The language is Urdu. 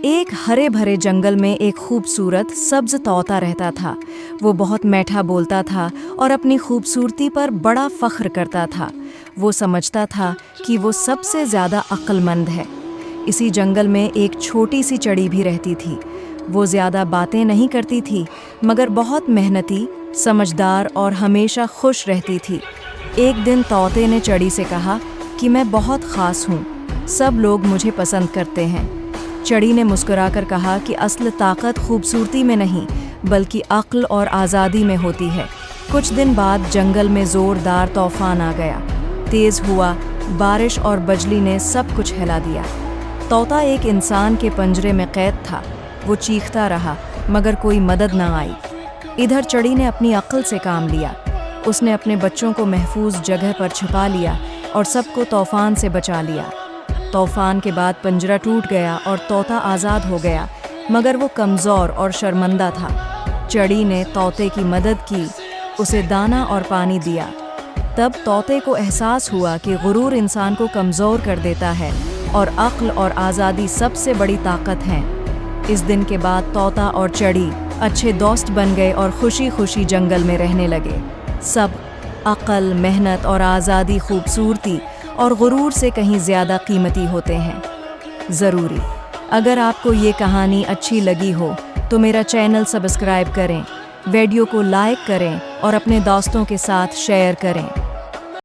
ایک ہرے بھرے جنگل میں ایک خوبصورت سبز طوطا رہتا تھا۔ وہ بہت میٹھا بولتا تھا اور اپنی خوبصورتی پر بڑا فخر کرتا تھا۔ وہ سمجھتا تھا کہ وہ سب سے زیادہ عقل مند ہے۔ اسی جنگل میں ایک چھوٹی سی چڑی بھی رہتی تھی۔ وہ زیادہ باتیں نہیں کرتی تھی، مگر بہت محنتی، سمجھدار اور ہمیشہ خوش رہتی تھی۔ ایک دن طوطے نے چڑی سے کہا کہ میں بہت خاص ہوں، سب لوگ مجھے پسند کرتے ہیں۔ چڑی نے مسکرا کر کہا کہ اصل طاقت خوبصورتی میں نہیں، بلکہ عقل اور آزادی میں ہوتی ہے۔ کچھ دن بعد جنگل میں زوردار طوفان آ گیا۔ تیز ہوا، بارش اور بجلی نے سب کچھ ہلا دیا۔ طوطا ایک انسان کے پنجرے میں قید تھا۔ وہ چیختا رہا، مگر کوئی مدد نہ آئی۔ ادھر چڑی نے اپنی عقل سے کام لیا۔ اس نے اپنے بچوں کو محفوظ جگہ پر چھپا لیا اور سب کو طوفان سے بچا لیا۔ طوفان کے بعد پنجرہ ٹوٹ گیا اور طوطا آزاد ہو گیا، مگر وہ کمزور اور شرمندہ تھا۔ چڑی نے طوطے کی مدد کی، اسے دانا اور پانی دیا۔ تب طوطے کو احساس ہوا کہ غرور انسان کو کمزور کر دیتا ہے اور عقل اور آزادی سب سے بڑی طاقت ہیں۔ اس دن کے بعد طوطا اور چڑی اچھے دوست بن گئے اور خوشی خوشی جنگل میں رہنے لگے۔ سب عقل، محنت اور آزادی خوبصورتی اور غرور سے کہیں زیادہ قیمتی ہوتے ہیں۔ ضروری اگر آپ کو یہ کہانی اچھی لگی ہو تو میرا چینل سبسکرائب کریں، ویڈیو کو لائک کریں اور اپنے دوستوں کے ساتھ شیئر کریں۔